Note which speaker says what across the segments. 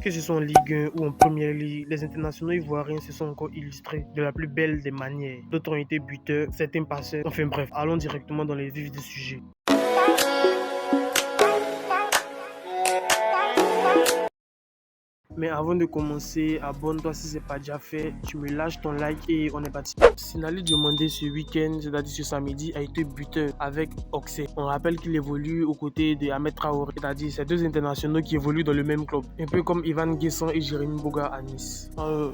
Speaker 1: que ce soit en Ligue 1 ou en Première Ligue, les internationaux ivoiriens se sont encore illustrés de la plus belle des manières. D'autres ont été buteurs, certains passeurs. Enfin bref, allons directement dans les vifs du sujet. Mais avant de commencer, abonne-toi si ce n'est pas déjà fait, tu me lâches ton like et on est parti. Sinali Diomandé ce week-end, c'est-à-dire ce samedi, a été buteur avec Auxerre. On rappelle qu'il évolue aux côtés de Ahmed Traoré, c'est-à-dire ces deux internationaux qui évoluent dans le même club. Un peu comme Ivan Guesson et Jérémy Boga à Nice.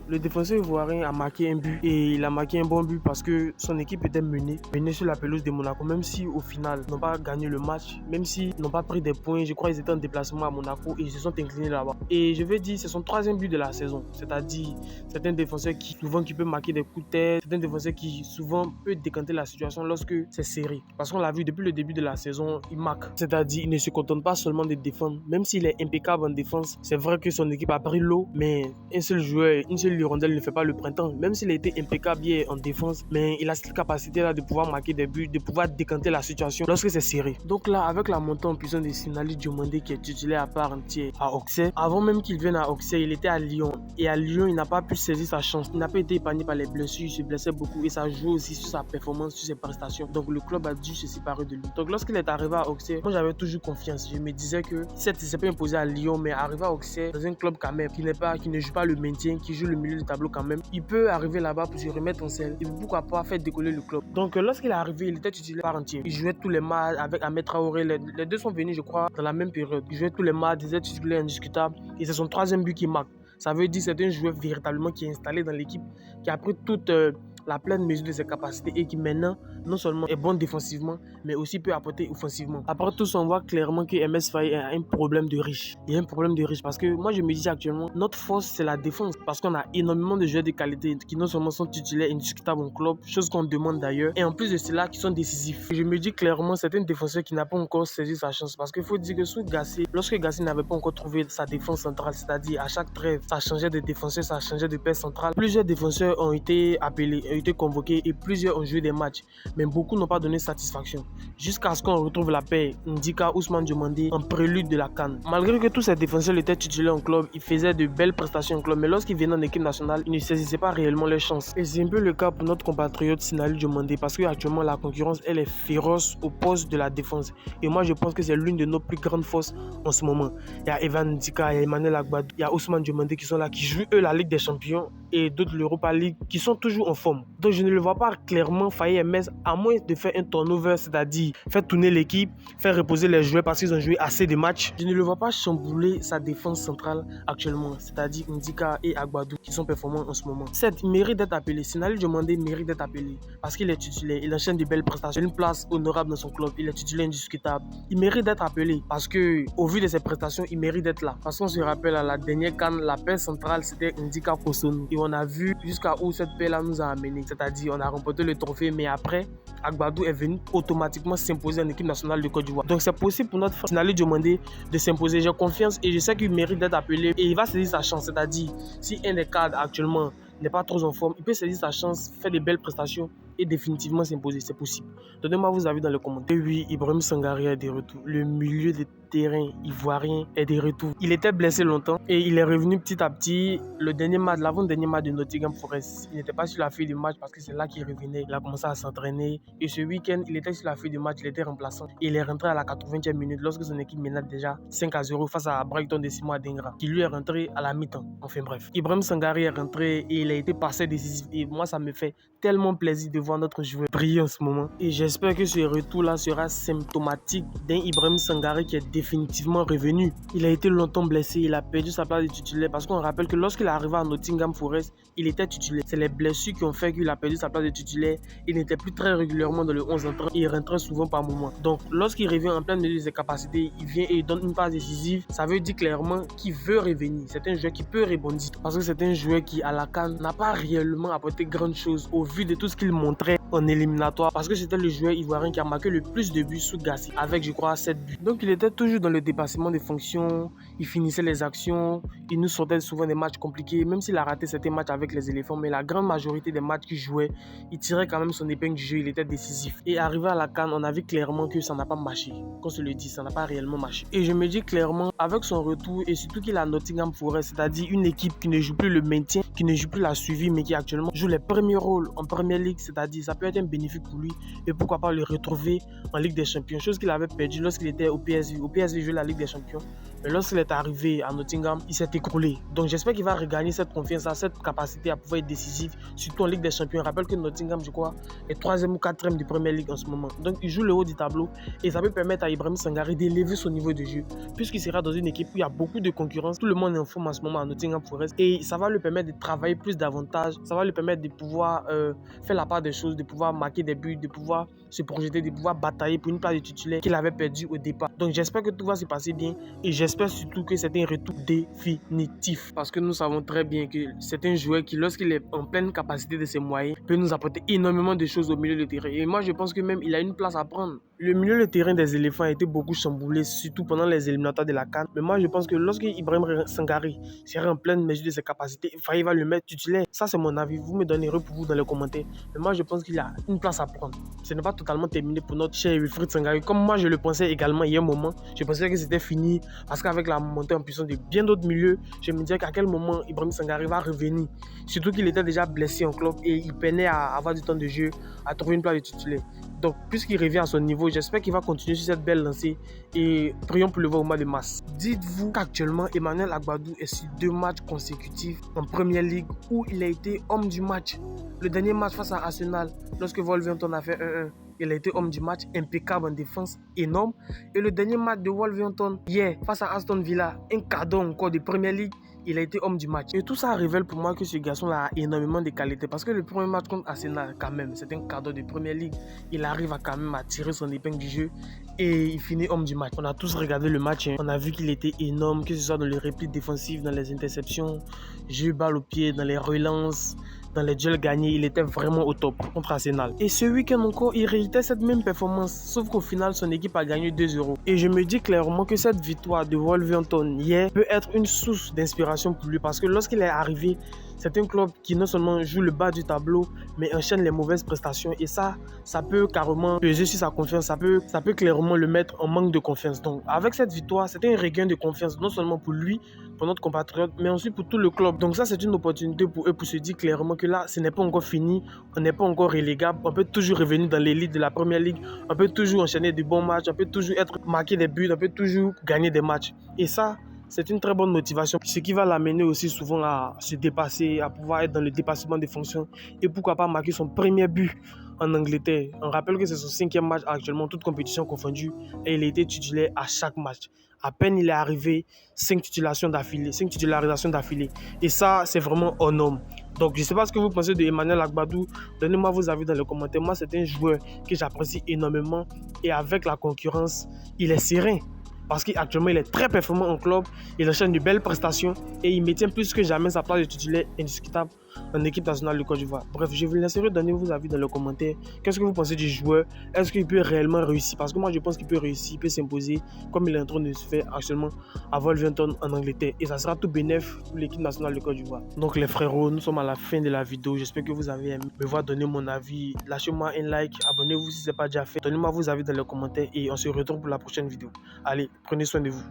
Speaker 1: Le défenseur ivoirien a marqué un but et il a marqué un bon but parce que son équipe était menée sur la pelouse de Monaco, même si au final ils n'ont pas gagné le match, même s'ils n'ont pas pris des points. Je crois qu'ils étaient en déplacement à Monaco et ils se sont inclinés là-bas. Et je vais dire, c'est son troisième but de la saison, c'est-à-dire certains défenseurs qui peuvent marquer des coups de tête, certains défenseurs qui souvent peuvent décanter la situation lorsque c'est serré. Parce qu'on l'a vu depuis le début de la saison, il marque, c'est-à-dire il ne se contente pas seulement de défendre, même s'il est impeccable en défense. C'est vrai que son équipe a pris l'eau, mais un seul joueur, une seule hirondelle ne fait pas le printemps. Même s'il a été impeccable hier en défense, mais il a cette capacité-là de pouvoir marquer des buts, de pouvoir décanter la situation lorsque c'est serré. Donc là, avec la montée en puissance de Sinali Diomandé qui est titulaire à part entière à Auxerre, avant même qu'il vienne à Auxerre, il était à Lyon. Et à Lyon, il n'a pas pu saisir sa chance. Il n'a pas été épargné par les blessures. Il se blessait beaucoup et ça joue aussi sur sa performance, sur ses prestations. Donc le club a dû se séparer de lui. Donc lorsqu'il est arrivé à Auxerre, moi j'avais toujours confiance. Je me disais que certes, il ne s'est pas imposé à Lyon, mais arrivé à Auxerre, dans un club quand même qui ne joue pas le maintien, qui joue le milieu du tableau quand même, il peut arriver là-bas pour se remettre en selle et pourquoi pas faire décoller le club. Donc lorsqu'il est arrivé, il était titulaire par entier. Il jouait tous les matchs avec Ahmed Traoré. Les deux sont venus, je crois, dans la même période. Il jouait tous les matchs, il était titulaire indiscutable et c'est son troisième but qui marque. Ça veut dire que c'est un joueur véritablement qui est installé dans l'équipe, qui a pris toute la pleine mesure de ses capacités et qui maintenant, non seulement est bon défensivement, mais aussi peut apporter offensivement. Après tout, on voit clairement que MS Faye a un problème de riche. Il y a un problème de riche parce que moi, je me dis actuellement, notre force, c'est la défense. Parce qu'on a énormément de joueurs de qualité qui non seulement sont titulaires indiscutables en club, chose qu'on demande d'ailleurs, et en plus de cela, qui sont décisifs. Et je me dis clairement, c'est un défenseur qui n'a pas encore saisi sa chance. Parce qu'il faut dire que sous Gassé, lorsque Gassé n'avait pas encore trouvé sa défense centrale, c'est-à-dire à chaque trêve, ça changeait de défenseur, ça changeait de paire centrale. Plusieurs défenseurs ont été appelés, ont été convoqués et plusieurs ont joué des matchs. Mais beaucoup n'ont pas donné satisfaction. Jusqu'à ce qu'on retrouve la paire Ndika Ousmane Diomandé en prélude de la CAN. Malgré que tous ces défenseurs étaient titulaires en club, ils faisaient de belles prestations en club. Mais lorsqu'ils venaient en équipe nationale, ils ne saisissaient pas réellement leurs chances. Et c'est un peu le cas pour notre compatriote Sinali Diomandé parce qu'actuellement la concurrence elle est féroce au poste de la défense. Et moi je pense que c'est l'une de nos plus grandes forces en ce moment. Il y a Evan Ndika, il y a Emmanuel Agbadou, il y a Ousmane Diomandé qui sont là, qui jouent eux la Ligue des Champions et d'autres l'Europa League qui sont toujours en forme. Donc je ne le vois pas clairement faillir MS à moins de faire un turnover, c'est-à-dire faire tourner l'équipe, faire reposer les joueurs parce qu'ils ont joué assez de matchs. Je ne le vois pas chambouler sa défense centrale actuellement, c'est-à-dire Ndika et Agbadou qui sont performants en ce moment. Certes, il mérite d'être appelé. Sinali Diomandé mérite d'être appelé parce qu'il est titulaire, il enchaîne de belles prestations, une place honorable dans son club, il est titulaire indiscutable. Il mérite d'être appelé parce que au vu de ses prestations, il mérite d'être là. Parce qu'on se rappelle à la dernière CAN, la paire centrale c'était Ndika Kosunu et on a vu jusqu'à où cette paire là nous a amené, c'est-à-dire on a remporté le trophée, mais après Agbadou est venu automatiquement s'imposer en équipe nationale de Côte d'Ivoire. Donc c'est possible pour notre Sinali Diomandé de s'imposer. J'ai confiance et je sais qu'il mérite d'être appelé et il va saisir sa chance, c'est-à-dire si un des cadres actuellement n'est pas trop en forme, il peut saisir sa chance, faire de belles prestations et définitivement s'imposer, c'est possible. Donnez-moi vos avis dans les commentaires. Et oui, Ibrahim Sangaré est de retour. Le milieu de terrain ivoirien est de retour. Il était blessé longtemps et il est revenu petit à petit. Le dernier match, l'avant-dernier match de Nottingham Forest, il n'était pas sur la feuille de match parce que c'est là qu'il revenait. Il a commencé à s'entraîner et ce week-end, il était sur la feuille de match, il était remplaçant. Et il est rentré à la 80e minute lorsque son équipe menait déjà 5-0 face à Brighton de Simon Adingra, qui lui est rentré à la mi-temps. Enfin bref, Ibrahim Sangaré est rentré et il a été passé décisif et moi ça me fait tellement plaisir de voir notre joueur briller en ce moment. Et j'espère que ce retour-là sera symptomatique d'un Ibrahim Sangaré qui est définitivement revenu. Il a été longtemps blessé, il a perdu sa place de titulaire parce qu'on rappelle que lorsqu'il est arrivé à Nottingham Forest, il était titulaire. C'est les blessures qui ont fait qu'il a perdu sa place de titulaire. Il n'était plus très régulièrement dans le 11 entrant et il rentrait souvent par moment. Donc lorsqu'il revient en pleine mesure de ses capacités, il vient et il donne une passe décisive. Ça veut dire clairement qu'il veut revenir. C'est un joueur qui peut rebondir parce que c'est un joueur qui à la CAN n'a pas réellement apporté grand chose au vu de tout ce qu'il montrait en éliminatoire parce que c'était le joueur ivoirien qui a marqué le plus de buts sous Gassi avec je crois 7 buts. Donc il était toujours dans le dépassement des fonctions, il finissait les actions, il nous sortait souvent des matchs compliqués, même s'il a raté certains matchs avec les éléphants, mais la grande majorité des matchs qu'il jouait, il tirait quand même son épingle du jeu, il était décisif. Et arrivé à la CAN, on a vu clairement que ça n'a pas marché. Qu'on se le dit, ça n'a pas réellement marché. Et je me dis clairement, avec son retour et surtout qu'il a Nottingham Forest, c'est-à-dire une équipe qui ne joue plus le maintien, qui ne joue plus la suivi, mais qui actuellement joue les premiers rôles en Premier League, c'est-à-dire ça peut être un bénéfice pour lui et pourquoi pas le retrouver en Ligue des Champions, chose qu'il avait perdu lorsqu'il était au PSV. Au PSV, il jouait la Ligue des Champions, mais lorsqu'il est arrivé à Nottingham, il s'est écroulé. Donc j'espère qu'il va regagner cette confiance, cette capacité à pouvoir être décisif, surtout en Ligue des Champions. Je rappelle que Nottingham, je crois, est 3e ou 4e de Premier League en ce moment. Donc il joue le haut du tableau et ça peut permettre à Ibrahim Sangare d'élever son niveau de jeu, puisqu'il sera dans une équipe où il y a beaucoup de concurrence. Tout le monde est en forme en ce moment à Nottingham Forest et ça va lui permettre de travailler plus davantage, ça va lui permettre de pouvoir faire la part des choses, de pouvoir marquer des buts, de pouvoir se projeter, de pouvoir batailler pour une place de titulaire qu'il avait perdu au départ. Donc j'espère que tout va se passer bien et j'espère surtout que c'est un retour définitif parce que nous savons très bien que c'est un joueur qui, lorsqu'il est en pleine capacité de ses moyens, peut nous apporter énormément de choses au milieu de terrain. Et moi je pense que même il a une place à prendre. Le milieu de terrain des éléphants a été beaucoup chamboulé, surtout pendant les éliminatoires de la CAN. Mais moi je pense que lorsque Ibrahim Sangare sera en pleine mesure de ses capacités, il va le mettre titulaire. Ça c'est mon avis, vous me donnerez pour vous dans les commentaires. Mais moi je pense qu'il a une place à prendre. Ce n'est pas totalement terminé pour notre cher Wilfried Sangare. Comme moi je le pensais également il y a un moment, je pensais que c'était fini parce qu'avec la montée en puissance de bien d'autres milieux, je me disais qu'à quel moment Ibrahim Sangare va revenir. Surtout qu'il était déjà blessé en club et il peinait à avoir du temps de jeu, à trouver une place de titulaire. Donc, puisqu'il revient à son niveau, j'espère qu'il va continuer sur cette belle lancée et prions pour le voir au mois de mars. Dites-vous qu'actuellement, Emmanuel Agbadou est sur 2 matchs consécutifs en Première Ligue où il a été homme du match. Le dernier match face à Arsenal, lorsque Wolverhampton a fait 1-1, il a été homme du match, impeccable en défense, énorme. Et le dernier match de Wolverhampton, hier, face à Aston Villa, un cadeau encore de Première Ligue, il a été homme du match. Et tout ça révèle pour moi que ce garçon-là a énormément de qualité. Parce que le premier match contre Arsenal, quand même, c'est un cadeau de Première Ligue. Il arrive à quand même à tirer son épingle du jeu et il finit homme du match. On a tous regardé le match. On a vu qu'il était énorme, que ce soit dans les replis défensifs, dans les interceptions, jeu balle au pied, dans les relances, dans les duels gagnés, il était vraiment au top contre Arsenal. Et ce week-end encore, il réitait cette même performance, sauf qu'au final, son équipe a gagné 2-0. Et je me dis clairement que cette victoire de Wolverhampton hier peut être une source d'inspiration pour lui parce que lorsqu'il est arrivé, c'est un club qui non seulement joue le bas du tableau, mais enchaîne les mauvaises prestations. Et ça peut carrément peser sur sa confiance. Ça peut clairement le mettre en manque de confiance. Donc, avec cette victoire, c'était un regain de confiance, non seulement pour lui, pour notre compatriote, mais aussi pour tout le club. Donc ça, c'est une opportunité pour eux pour se dire clairement que là, ce n'est pas encore fini. On n'est pas encore relégable. On peut toujours revenir dans l'élite de la Première Ligue. On peut toujours enchaîner de bons matchs. On peut toujours marquer des buts. On peut toujours gagner des matchs. Et ça, c'est une très bonne motivation, ce qui va l'amener aussi souvent à se dépasser, à pouvoir être dans le dépassement des fonctions et pourquoi pas marquer son premier but en Angleterre. On rappelle que c'est son 5e match actuellement, toute compétition confondue, et il a été titulaire à chaque match. À peine il est arrivé, 5 titularisations d'affilée. Et ça, c'est vraiment un homme. Donc, je ne sais pas ce que vous pensez de Emmanuel Agbadou. Donnez-moi vos avis dans les commentaires. Moi, c'est un joueur que j'apprécie énormément et avec la concurrence, il est serein. Parce qu'actuellement, il est très performant en club, il enchaîne de belles prestations et il maintient plus que jamais sa place de titulaire indiscutable en équipe nationale de Côte d'Ivoire. Bref, je vous laisserai donner vos avis dans les commentaires. Qu'est-ce que vous pensez du joueur? Est-ce qu'il peut réellement réussir? Parce que moi, je pense qu'il peut réussir, il peut s'imposer comme il est en train de se faire actuellement à Wolverhampton en Angleterre. Et ça sera tout bénéf pour l'équipe nationale de Côte d'Ivoire. Donc les frérots, nous sommes à la fin de la vidéo. J'espère que vous avez aimé me voir donner mon avis. Lâchez-moi un like, abonnez-vous si ce n'est pas déjà fait. Donnez-moi vos avis dans les commentaires et on se retrouve pour la prochaine vidéo. Allez, prenez soin de vous.